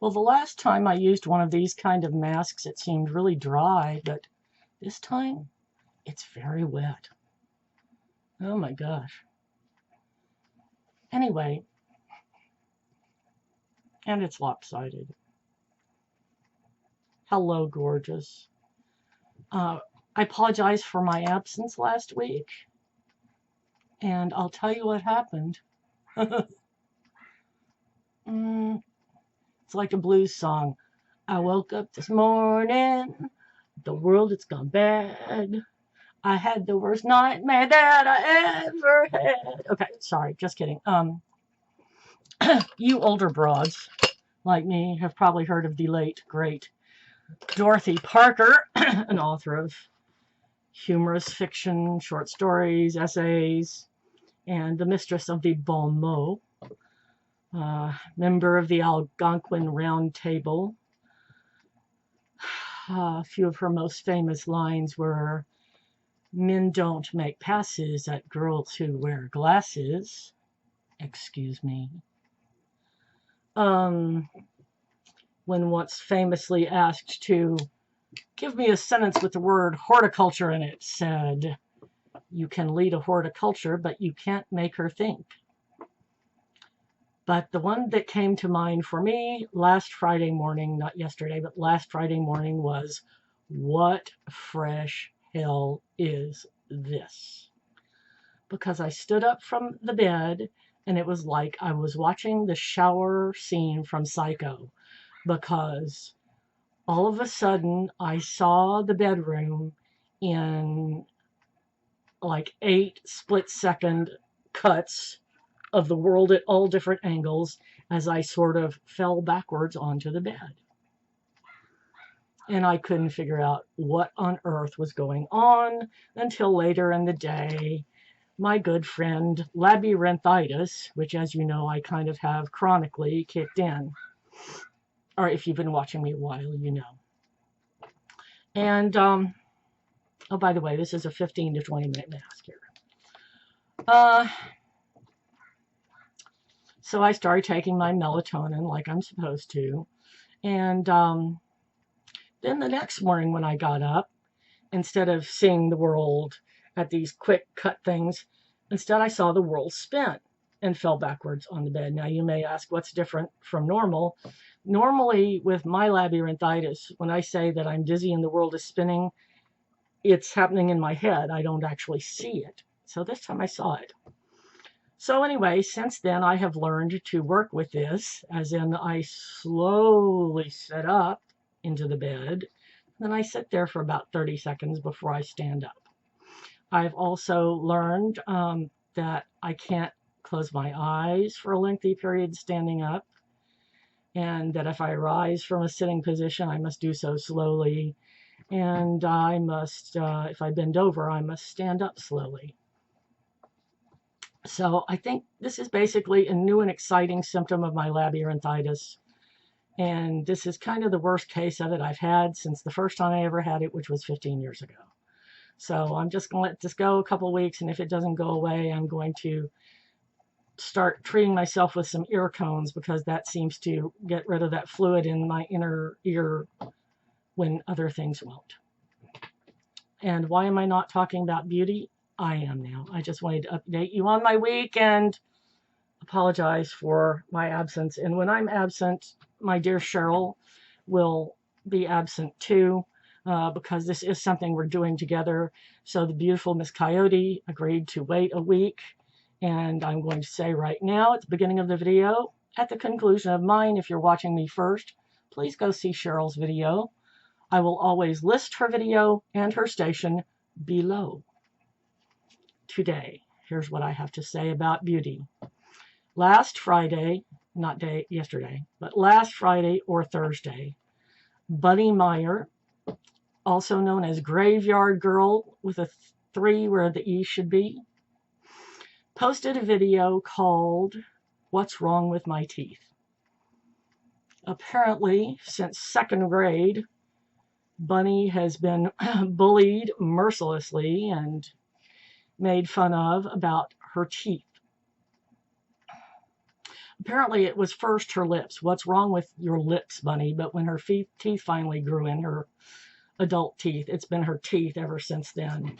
Well, the last time I used one of these kind of masks, it seemed really dry, but this time it's very wet. Oh my gosh. Anyway, and it's lopsided. Hello, gorgeous. I apologize for my absence last week, and I'll tell you what happened. It's like a blues song. I woke up this morning, the world it's gone bad. I had the worst nightmare that I ever had. Okay, sorry, just kidding. You older broads like me have probably heard of the late, great Dorothy Parker, an author of humorous fiction, short stories, essays, and the mistress of the bon mot, member of the Algonquin Round Table. A few of her most famous lines were, "Men don't make passes at girls who wear glasses." Excuse me. When once famously asked to give me a sentence with the word horticulture in it, said, "You can lead a horticulture, but you can't make her think." But the one that came to mind for me last Friday morning, not yesterday, but last Friday morning was, what fresh hell is this? Because I stood up from the bed and it was like I was watching the shower scene from Psycho, because all of a sudden I saw the bedroom in like 8 split-second cuts of the world at all different angles as I sort of fell backwards onto the bed. And I couldn't figure out what on earth was going on until later in the day. My good friend Labyrinthitis, which, as you know, I kind of have chronically, kicked in. Or if you've been watching me a while, you know. And, oh, by the way, this is a 15 to 20 minute mask here. So I started taking my melatonin like I'm supposed to. And then the next morning when I got up, instead of seeing the world at these quick cut things, instead I saw the world spin and fell backwards on the bed. Now you may ask, what's different from normal? Normally with my labyrinthitis, when I say that I'm dizzy and the world is spinning, it's happening in my head. I don't actually see it. So this time I saw it. So anyway, since then I have learned to work with this, as in I slowly sit up into the bed, then I sit there for about 30 seconds before I stand up. I've also learned that I can't close my eyes for a lengthy period standing up, and that if I rise from a sitting position, I must do so slowly, and I must, if I bend over, I must stand up slowly. So I think this is basically a new and exciting symptom of my labyrinthitis. And this is kind of the worst case of it I've had since the first time I ever had it, which was 15 years ago. So I'm just going to let this go a couple weeks, and if it doesn't go away, I'm going to start treating myself with some ear cones, because that seems to get rid of that fluid in my inner ear when other things won't. And why am I not talking about beauty? I am now. I just wanted to update you on my week and apologize for my absence. And when I'm absent, my dear Cheryl will be absent too, because this is something we're doing together. So the beautiful Miss Coyote agreed to wait a week. And I'm going to say right now at the beginning of the video, at the conclusion of mine, if you're watching me first, please go see Cheryl's video. I will always list her video and her station below. Today, here's what I have to say about beauty. Last Friday, not yesterday, but last Friday or Thursday, Bunny Meyer, also known as Graveyard Girl with a 3 where the E should be, posted a video called "What's Wrong with My Teeth?" Apparently, since 2nd grade, Bunny has been bullied mercilessly and made fun of about her teeth. Apparently it was first her lips. What's wrong with your lips, Bunny? But when her teeth finally grew in, her adult teeth, it's been her teeth ever since then.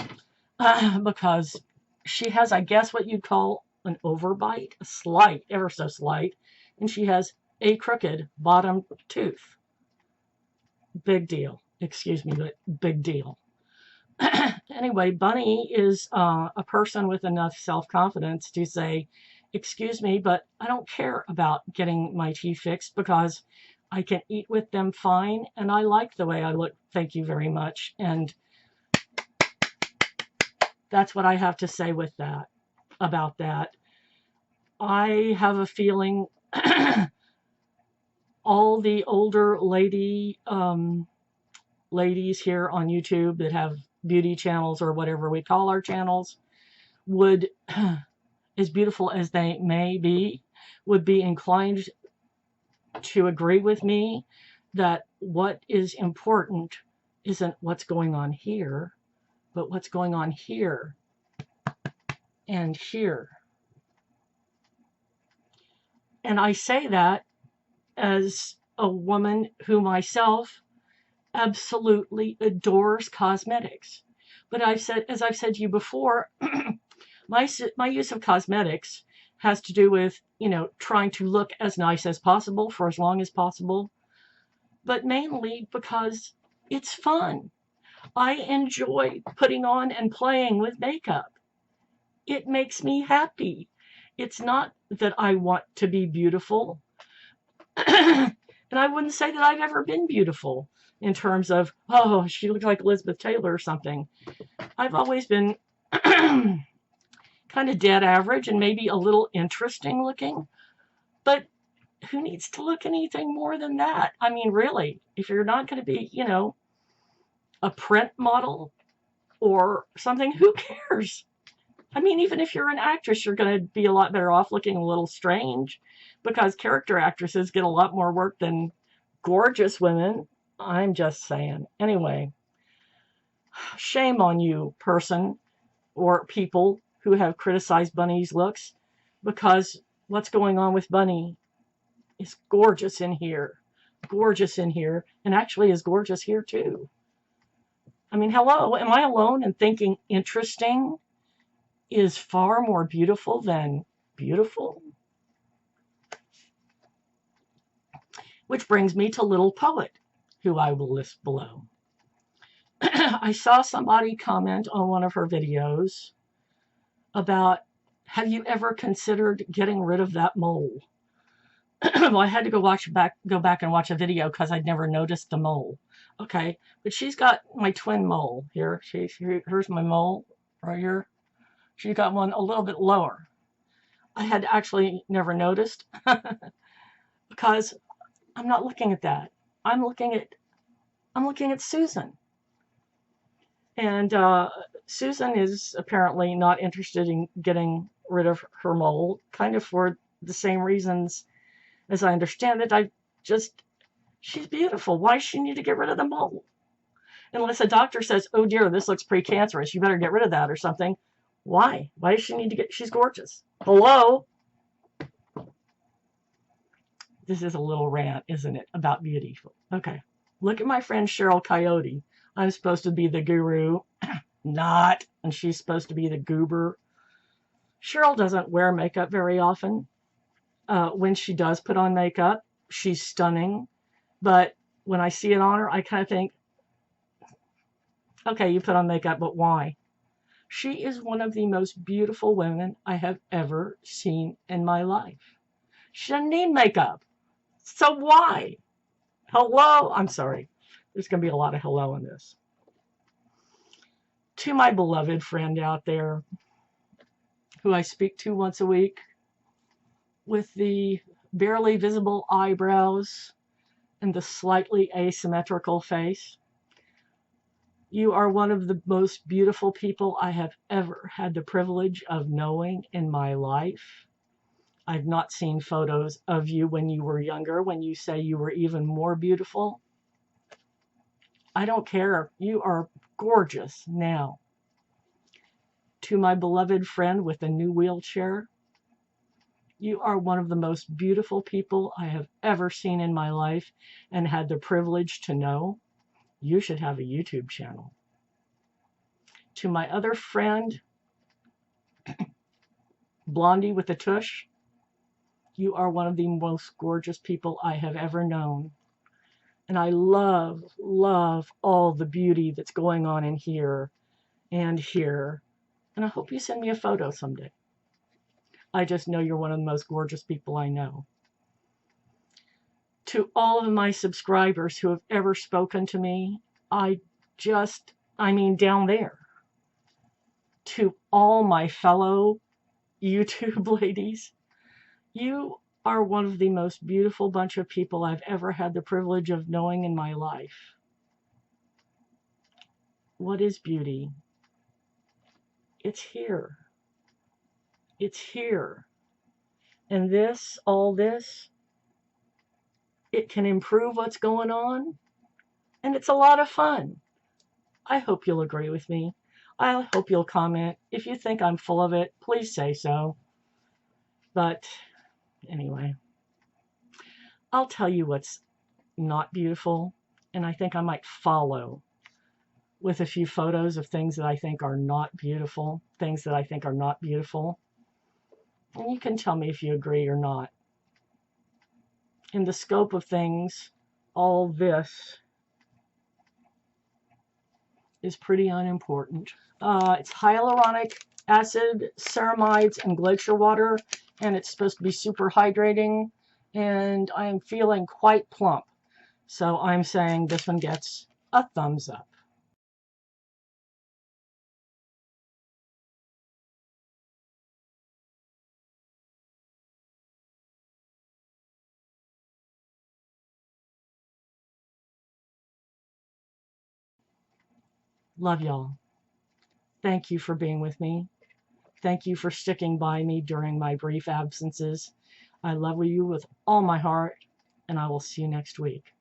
Because she has, I guess, what you'd call an overbite, a slight, ever so slight, and she has a crooked bottom tooth. Big deal. Excuse me, but big deal. Anyway, Bunny is a person with enough self-confidence to say, excuse me, but I don't care about getting my teeth fixed because I can eat with them fine and I like the way I look. Thank you very much. And that's what I have to say with that, about that. I have a feeling all the older ladies here on YouTube that have beauty channels or whatever we call our channels would, as beautiful as they may be, would be inclined to agree with me that what is important isn't what's going on here, but what's going on here and here. And I say that as a woman who myself absolutely adores cosmetics. But as I've said to you before, my use of cosmetics has to do with, trying to look as nice as possible for as long as possible, but mainly because it's fun. I enjoy putting on and playing with makeup. It makes me happy. It's not that I want to be beautiful. And I wouldn't say that I've ever been beautiful in terms of, oh, she looks like Elizabeth Taylor or something. I've always been kind of dead average and maybe a little interesting looking. But who needs to look anything more than that? I mean, really, if you're not going to be, a print model or something, who cares? I mean, even if you're an actress, you're going to be a lot better off looking a little strange because character actresses get a lot more work than gorgeous women. I'm just saying. Anyway, shame on you, person or people who have criticized Bunny's looks, because what's going on with Bunny is gorgeous in here. Gorgeous in here, and actually is gorgeous here too. I mean, hello, am I alone in thinking interesting is far more beautiful than beautiful? Which brings me to Little Poet, who I will list below. I saw somebody comment on one of her videos about, have you ever considered getting rid of that mole? Well, I had to go back and watch a video because I'd never noticed the mole. Okay, but she's got my twin mole here. Here's my mole right here. She's got one a little bit lower. I had actually never noticed because I'm not looking at that. I'm looking at Susan. And Susan is apparently not interested in getting rid of her mole, kind of for the same reasons as I understand it. She's beautiful. Why does she need to get rid of the mole? Unless a doctor says, oh dear, this looks precancerous, you better get rid of that or something. Why? Why does she need to she's gorgeous. Hello? This is a little rant, isn't it, about beauty. Okay. Look at my friend Cheryl Coyote. I'm supposed to be the guru. Not. And she's supposed to be the goober. Cheryl doesn't wear makeup very often. When she does put on makeup, she's stunning. But when I see it on her, I kind of think, okay, you put on makeup, but why? She is one of the most beautiful women I have ever seen in my life. She doesn't need makeup. So why? Hello? I'm sorry. There's going to be a lot of hello in this. To my beloved friend out there, who I speak to once a week, with the barely visible eyebrows and the slightly asymmetrical face, you are one of the most beautiful people I have ever had the privilege of knowing in my life. I've not seen photos of you when you were younger, when you say you were even more beautiful. I don't care. You are gorgeous now. To my beloved friend with a new wheelchair, You are one of the most beautiful people I have ever seen in my life and had the privilege to know. You should have a YouTube channel. To my other friend, Blondie with a tush, you are one of the most gorgeous people I have ever known. And I love, love all the beauty that's going on in here and here. And I hope you send me a photo someday. I just know you're one of the most gorgeous people I know. To all of my subscribers who have ever spoken to me, I mean down there. To all my fellow YouTube ladies, you are one of the most beautiful bunch of people I've ever had the privilege of knowing in my life. What is beauty? It's here. It's here. And this, all this, it can improve what's going on, and it's a lot of fun. I hope you'll agree with me. I hope you'll comment. If you think I'm full of it, please say so. But anyway, I'll tell you what's not beautiful, and I think I might follow with a few photos of things that I think are not beautiful, things that I think are not beautiful. And you can tell me if you agree or not. In the scope of things, all this is pretty unimportant. It's hyaluronic acid, ceramides, and glacier water, and it's supposed to be super hydrating, and I am feeling quite plump. So I'm saying this one gets a thumbs up. Love y'all. Thank you for being with me. Thank you for sticking by me during my brief absences. I love you with all my heart, and I will see you next week.